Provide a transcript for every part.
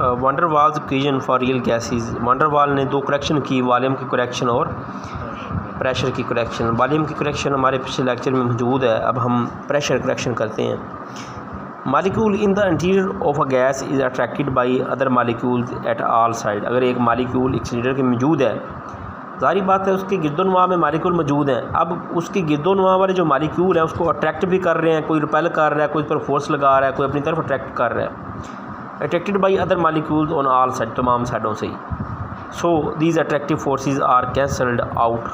Wonder Waals equation for real gases. Van der Waal ने दो correction की, वॉल्यूम की करेक्शन और प्रेशर की करेक्शन। वॉल्यूम की करेक्शन हमारे पिछले लेक्चर में मौजूद है, अब हम प्रेशर करेक्शन करते हैं। Molecule in the interior of a gas is attracted by other molecules at all side. अगर एक मालिक्यूल एक सिलेंडर के मौजूद है, ज़ाहिर बात है उसके गिरदोनवा में मालिक्यूल मौजूद हैं। अब उसके गिरदोनवा वाले जो मालिक्यूल हैं उसको अट्रैक्ट भी कर रहे हैं, कोई रिपेल कर रहा है, कोई इस पर फोर्स लगा रहा है, कोई अपनी तरफ अट्रैक्ट कर रहा है। Attracted by other molecules on all side, तमाम साइडों से ही। So these attractive forces are cancelled out.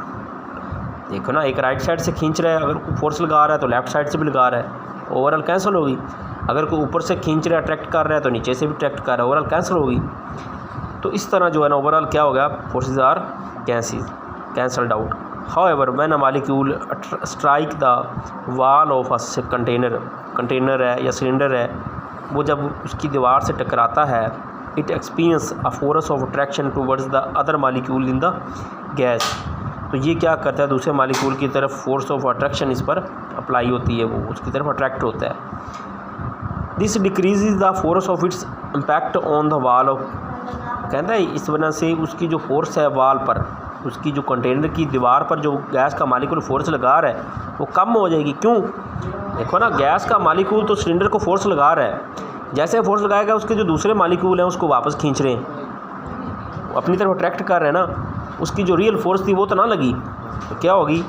देखो ना, एक राइट साइड से खींच रहा है, अगर कोई फोर्स लगा रहा है तो लेफ़्ट साइड से भी लगा रहा है, ओवरऑल कैंसिल होगी। अगर कोई ऊपर से खींच रहा है, अट्रैक्ट कर रहा है, तो नीचे से भी अट्रैक्ट कर रहा है, ओवरऑल कैंसिल होगी। तो इस तरह जो है ना ओवरऑल क्या हो गया, forces are cancelled out. However when a molecule strike the wall of a container है या सिलेंडर है, वो जब उसकी दीवार से टकराता है, it experience a force of attraction towards the other molecule in the gas. तो ये क्या करता है, दूसरे मॉलिक्यूल की तरफ फोर्स ऑफ अट्रैक्शन इस पर अप्लाई होती है, वो उसकी तरफ अट्रैक्ट होता है। This decreases the force of its impact on the wall of. कहता है इस वजह से उसकी जो फोर्स है वाल पर, उसकी जो कंटेनर की दीवार पर जो गैस का मॉलिक्यूल फोर्स लगा रहा है वो कम हो जाएगी। क्यों? देखो ना, गैस का मॉलिक्यूल तो सिलेंडर को फोर्स लगा रहा है, जैसे फोर्स लगाएगा उसके जो दूसरे मॉलिक्यूल हैं उसको वापस खींच रहे हैं, अपनी तरफ अट्रैक्ट कर रहे हैं ना, उसकी जो रियल फोर्स थी वो तो ना लगी, तो क्या होगी,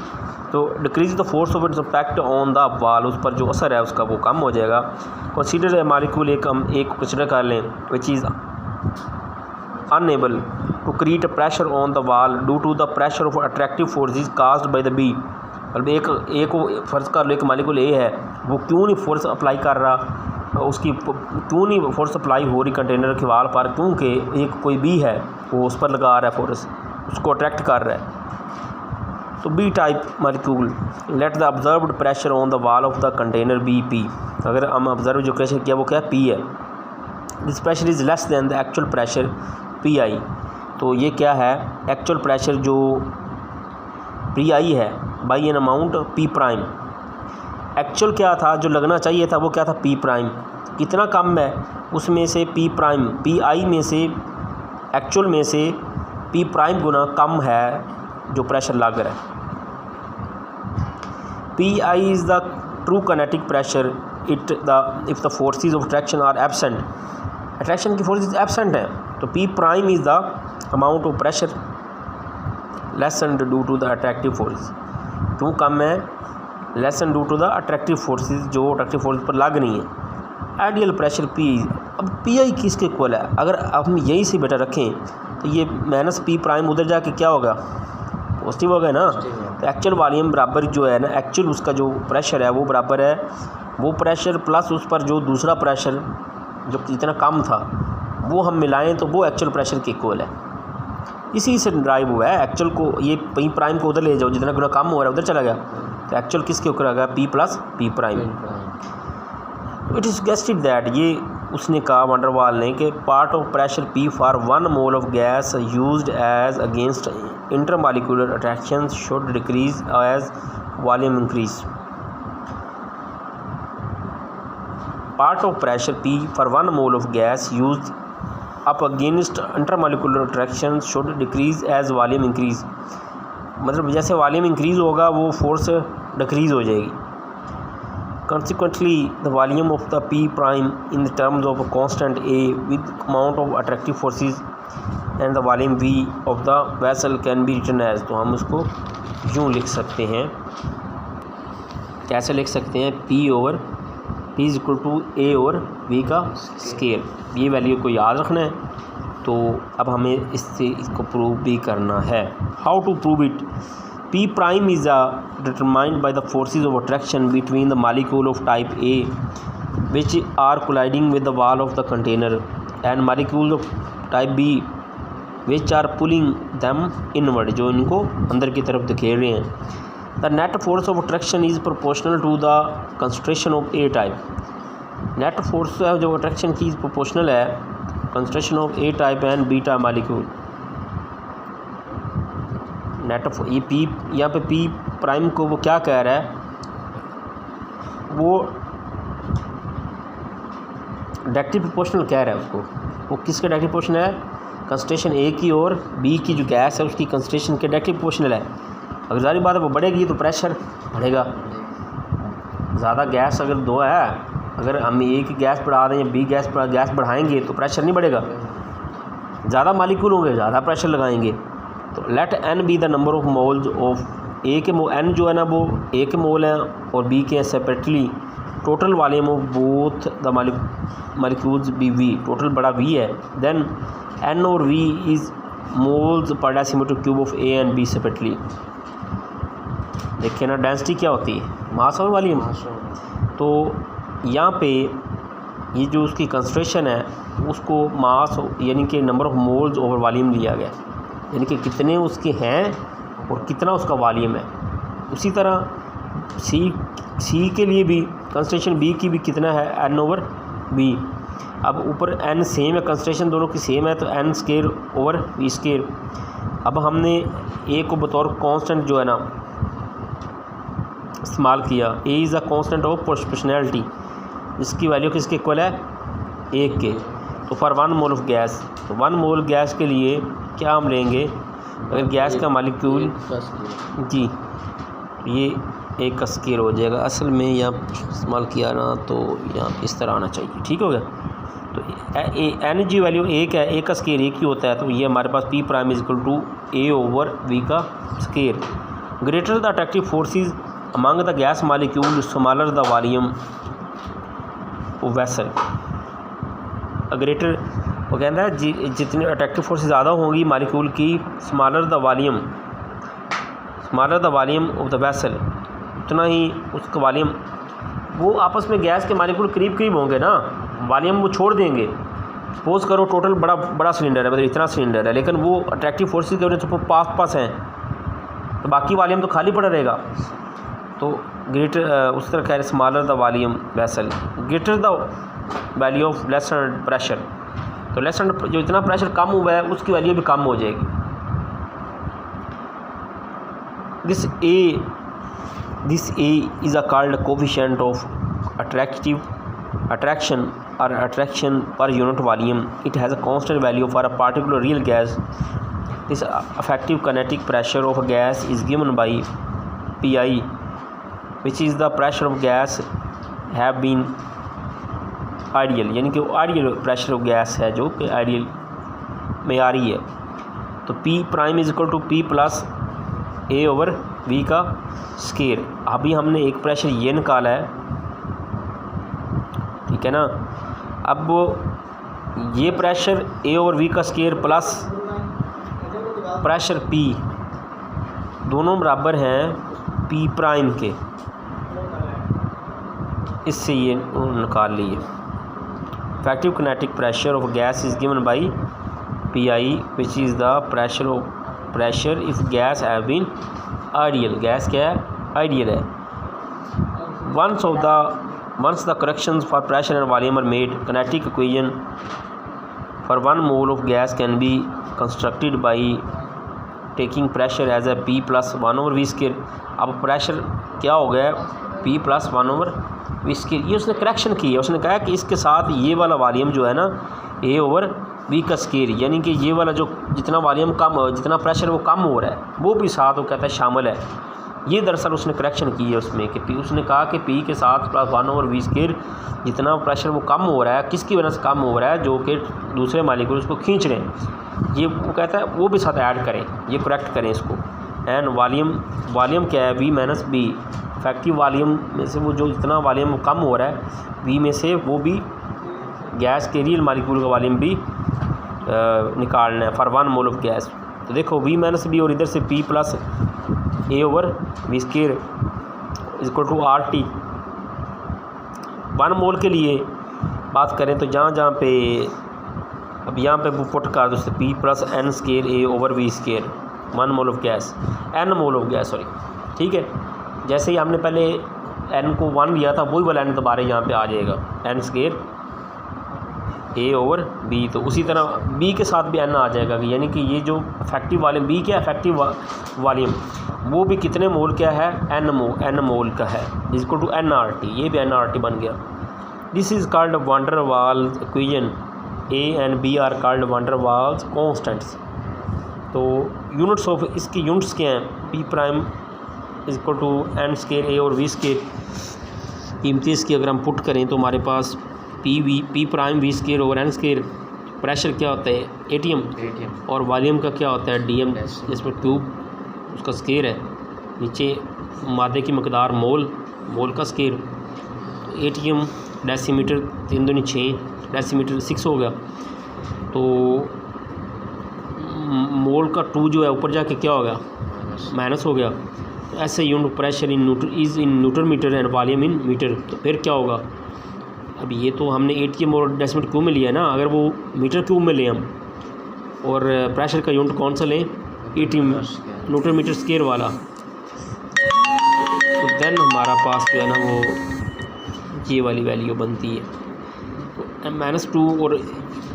तो decrease the force of its impact on the wall, उस पर जो असर है उसका वो कम हो जाएगा। कंसीडर ए मॉलिक्यूल, एक कंसिडर कर लें which is unable to create pressure on the wall due to the pressure of attractive forces caused by the B. मतलब एक फर्ज कर लो, एक मॉलिक्यूल ए है, वो क्यों नहीं फोर्स अप्लाई कर रहा, उसकी क्यों नहीं फोर्स अप्लाई हो रही कंटेनर के वाल पर, क्योंकि एक कोई बी है वो उस पर लगा रहा है फोर्स, उसको अट्रैक्ट कर रहा है। तो B type molecule let the observed pressure on the wall of the container be P. अगर हम ऑब्जर्व जो प्रेशर किया वो क्या पी है, this pressure is less than the actual pressure P I. तो ये क्या है, एक्चुअल प्रेशर जो पी आई है by an amount P prime. Actual क्या था जो लगना चाहिए था वो क्या था, पी प्राइम। कितना कम है उसमें से पी प्राइम, पी आई में से एक्चुअल में से पी प्राइम गुना कम है जो प्रेशर लग रहा है। P I is the true kinetic pressure if the forces of attraction are absent. Attraction की फोर्सेज एब्सेंट है, तो P prime is the amount of pressure lessened due to the attractive force. क्यों कम है, lessen due to the attractive forces, जो attractive force पर लग नहीं है। Ideal pressure P. अब पी आई किसके इक्वल है, अगर हम यही से बेटा रखें तो ये माइनस पी प्राइम उधर जाके क्या होगा, पॉजिटिव होगा ना। तो एक्चुअल वॉल्यूम बराबर जो है ना, एक्चुअल उसका जो प्रेशर है वो बराबर है वो प्रेशर प्लस उस पर जो दूसरा प्रेशर जो इतना कम था वो हम मिलाएं तो वो एक्चुअल प्रेशर के इक्वल है। इसी से ड्राइव हुआ है एक्चुअल को, ये पी प्राइम को उधर ले जाओ, जितना गुना कम हो रहा है उधर चला गया, तो एक्चुअल किसके ऊपर आ गया, P plus P prime. It is guessed that, ये उसने कहा वंडर वाल ने कि part of pressure P for 1 mole of gas used as against intermolecular attraction should decrease as volume increase. Part of pressure P for 1 mole of gas used up against intermolecular attraction should decrease as volume increase. मतलब जैसे volume increase होगा वो force decrease हो जाएगी। Consequently, the volume of the P prime in the terms of a constant A with amount of attractive forces and the volume V of the vessel can be written as। तो हम उसको यूँ लिख सकते हैं, कैसे लिख सकते हैं, P over P is equal to A और V का स्केल। ये वैल्यू को याद रखना है। तो अब हमें इसको प्रूव भी करना है। How to prove it, P prime is determined by the forces of attraction between the molecule of type A which are colliding with the wall of the container and molecules of type B which are pulling them inward, जो इनको अंदर की तरफ धकेल रहे हैं। The net force of attraction is proportional to the concentration of A type। net force जो attraction की proportional है concentration of A type and beta molecule। Net ये पी, यहाँ पे पी प्राइम को वो क्या कह रहा है, वो डायरेक्टली प्रोपोर्शनल कह रहा है उसको, वो किसके डायरेक्टली प्रोपोर्शनल है? कंसंट्रेशन ए की और बी की जो गैस है उसकी कंसंट्रेशन के डायरेक्टली प्रोपोर्शनल है। अगर ज़ाहिर बात है वो बढ़ेगी तो प्रेशर बढ़ेगा। ज़्यादा गैस अगर दो है, अगर हम ए की गैस बढ़ा दें या बी गैस बढ़ाएंगे तो प्रेशर नहीं बढ़ेगा। ज़्यादा मालिक्यूल होंगे ज़्यादा प्रेशर लगाएंगे। तो let n be the number of moles of A के एन जो है ना वो ए के मोल हैं और बी के हैं separately. Total volume of both the molecules be V, total बड़ा वी है। देन एन और V is moles per decimetre cube of A and B separately. देखिए ना डेंसिटी क्या होती है? मास और वॉल्यूम। तो यहाँ पे ये जो उसकी कंसंट्रेशन है उसको मास यानी कि number of moles over volume लिया गया, यानी कि कितने उसके हैं और कितना उसका वॉल्यूम है। उसी तरह सी के लिए भी कंसंट्रेशन बी की भी कितना है? N over B. अब ऊपर एन सेम है, कंसंट्रेशन दोनों की सेम है तो n square over V square. अब हमने ए को बतौर कांस्टेंट जो है ना इस्तेमाल किया। A is a constant of proportionality, इसकी वैल्यू किसके इक्वल है? 1 के। तो फॉर 1 मोल ऑफ गैस, तो 1 मोल गैस के लिए क्या हम लेंगे? अगर गैस का मालिक्यूल जी ये 1 का स्केयर हो जाएगा। असल में यहाँ इस्तेमाल किया ना तो यहाँ इस तरह आना चाहिए, ठीक हो गया। तो एन जी वैल्यू 1 है, 1 का स्केयर 1 ही होता है। तो ये हमारे पास P prime is equal to a over V का square. Greater the attractive forces among the gas molecule smaller the volume vessel. Greater वो कहता है जितनी अट्रैक्टिव फोर्स ज़्यादा होंगी मालिक्यूल की, smaller the volume of the vessel, उतना ही उसका वॉल्यूम, वो आपस में गैस के मालिक्यूल करीब करीब होंगे ना, वॉल्यूम वो छोड़ देंगे। सपोज करो टोटल बड़ा सिलेंडर है, मतलब इतना सिलेंडर है, लेकिन वो अट्रैक्टिव फोर्सेस की वजह से पास हैं तो बाकी वॉल्यूम तो खाली पड़ा रहेगा। तो ग्रेटर उस तरह कह रहे smaller the volume vessel, greater the value of lesser pressure. तो लेसर जो इतना प्रेशर कम हुआ है उसकी वैल्यू भी कम हो जाएगी। This A is a called coefficient of attraction or attraction per unit volume. It has a constant value for a particular real gas. This effective kinetic pressure of a gas is given by Pi, which is the pressure of gas have been ideal, यानी कि ideal pressure of gas है जो कि ideal में आ रही है। तो P prime is equal to P plus A over V का स्केयर। अभी हमने एक प्रेशर ये निकाला है, ठीक है ना। अब ये प्रेशर A ओवर V का स्केयर प्लस प्रेशर P दोनों बराबर हैं P प्राइम के, इससे ये निकाल लिए। Effective kinetic pressure of gas is given by Pi, which is the pressure if gas have been ideal. gas क्या है? Ideal है। Once the corrections for pressure and volume are made, kinetic equation for 1 mole of gas can be constructed by taking pressure as a P plus 1 over V square। अब pressure क्या हो गया? P plus 1 over इसके ये उसने correction की है। उसने कहा कि इसके साथ ये वाला वॉल्यूम जो है ना A ओवर V का स्केयर, यानी कि ये वाला जो जितना वॉल्यूम कम, जितना प्रेशर वो कम हो रहा है वो भी साथ वो कहता है शामिल है। ये दरअसल उसने करेक्शन की है उसमें कि उसने कहा कि P के साथ प्लस 1 ओवर V स्केयर जितना प्रेशर वो कम हो रहा है, किसकी वजह से कम हो रहा है? जो कि दूसरे मालिक्यूल उसको खींच रहे हैं। ये वो कहता है वो भी साथ ऐड करें, ये करेक्ट करें इसको। एंड वॉल्यूम क्या है? V minus B। Effective volume में से वो जो जितना वॉल्यूम कम हो रहा है V में से वो भी गैस के रियल मालिक्यूल का वॉल्यूम भी निकालना है फॉर 1 मोल ऑफ गैस। तो देखो V माइनस B और इधर से P plus A over V square equal to RT। 1 मोल के लिए बात करें तो जहाँ पे अब यहाँ पे वो पुट कर दो P plus N square A over V square 1 mole of gas, N mole of gas sorry, ठीक है। जैसे ही हमने पहले N को 1 लिया था वही वाला N दोबारा यहाँ पे आ जाएगा, N square A over B। तो उसी तरह B के साथ भी N आ जाएगा, यानी कि ये जो इफेक्टिव वॉल्यूम B क्या इफेक्टिव वॉल्यूम वो भी कितने मोल क्या है? N मोल का है, इक्वल टू NRT। ये भी NRT बन गया। This is called van der Waals equation a and b are called van der Waals constants. तो यूनिट्स ऑफ इसकी यूनिट्स क्या हैं, P prime is equal to n square a और V square. कीमती इसकी अगर हम पुट करें तो हमारे पास पी प्राइम वी स्केयर और एन स्केयर। प्रेशर क्या होता है, एटीएम, और वॉल्यूम का क्या होता है, डीएम, जिसमें क्यूब उसका स्केयर है, नीचे मादे की मकदार मोल का स्केयर। एटीएम डेसीमीटर 3 दूनी 6, डेसीमीटर 6 हो गया। तो मोल का 2 जो है ऊपर जाके क्या हो गया, माइनस हो गया। तो ऐसे unit pressure in newton metre and volume in metre. तो फिर क्या होगा, अब ये तो हमने एटीएम और डेसीमीटर क्यूब में लिया है ना, अगर वो मीटर क्यूब में लें हम और प्रेशर का यूनिट कौन सा लें, एटीएम न्यूटन मीटर स्केयर वाला, तो देन हमारा पास जो है ना वो ये वाली वैल्यू बनती है। तो -2 और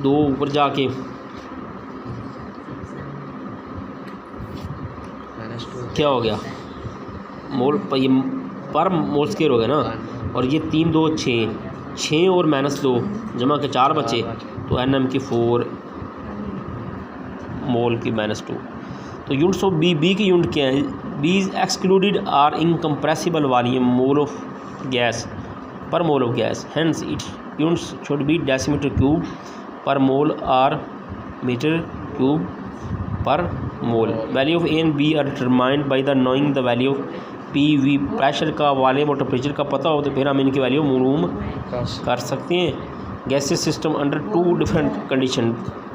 2 ऊपर जाके क्या हो गया, मोल ये पर मोल स्केयर हो गया ना, और ये 3 2 6 और -2 जमा के 4 बचे, तो एनएम की 4 मोल की -2। तो यूनिट्स ऑफ बी की यूनिट क्या है, b is excluded or incompressible volume mole of gas per mole of gas, hence it units should be decimetre cube पर मोल आर मीटर क्यूब पर mole. Value of A and b are determined by the knowing the value of P V. Pressure का, volume और temperature का पता हो तो फिर हम इनकी वैल्यू मालूम कर सकते हैं। Gases system under 2 different condition,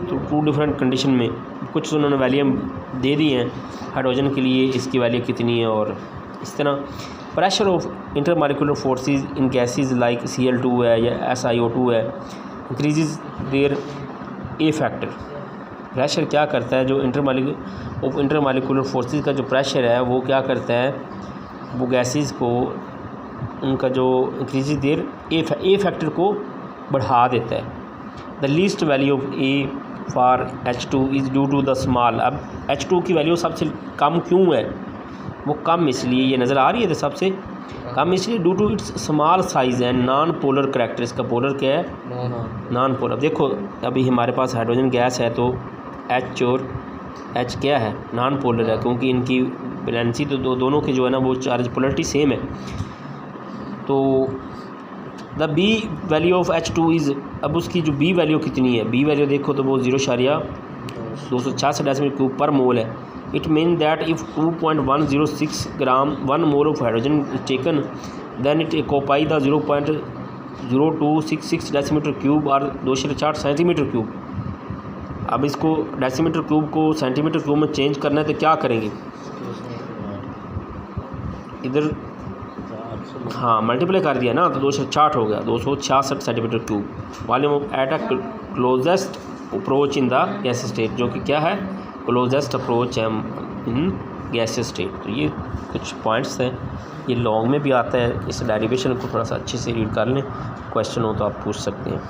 तो 2 डिफरेंट कंडीशन में कुछ उन्होंने वैल्यू दे दी हैं। हाइड्रोजन के लिए इसकी वैल्यू कितनी है, और इस तरह pressure of intermolecular forces in gases like Cl2 है या SiO2 है, increases their a factor. Pressure क्या करता है, जो इंटरमॉलिक्यूलर फोर्सेस का जो प्रेशर है वो क्या करता है, वो गैसेस को उनका जो इंक्रीज देर ए फैक्टर को बढ़ा देता है। The least value of A for H2 is due to the small. अब H2 की वैल्यू सबसे कम क्यों है, वो कम इसलिए ये नज़र आ रही है, तो सबसे कम इसलिए due to its small size and non polar character. इसका पोलर क्या है, नॉन पोलर। देखो अभी हमारे पास हाइड्रोजन गैस है तो H और H क्या है, नॉन पोलर है, क्योंकि इनकी वैलेंसी तो दोनों की जो है ना वो चार्ज पोलरिटी सेम है। तो the B value of H2 is, अब उसकी जो बी वैल्यू कितनी है, बी वैल्यू देखो तो वो 0.266 डेसीमीटर क्यूब पर मोल है। It mean that if 2.106 gram 1 mole of hydrogen is taken then it occupy the 0.0266 decimetre cube और 2.4 सेंटीमीटर क्यूब। अब इसको डेसीमीटर क्यूब को सेंटीमीटर क्यूब में चेंज करना है तो क्या करेंगे, इधर हाँ मल्टीप्लाई कर दिया ना, तो 260 हो गया, 266 centimetre cube. Volume of at a closest approach in the gas state, जो कि क्या है, क्लोजेस्ट अप्रोच है इन गैस स्टेट। तो ये कुछ पॉइंट्स हैं, ये लॉन्ग में भी आता है। इस डेरिवेशन को थोड़ा सा अच्छे से रीड कर लें, क्वेश्चन हो तो आप पूछ सकते हैं।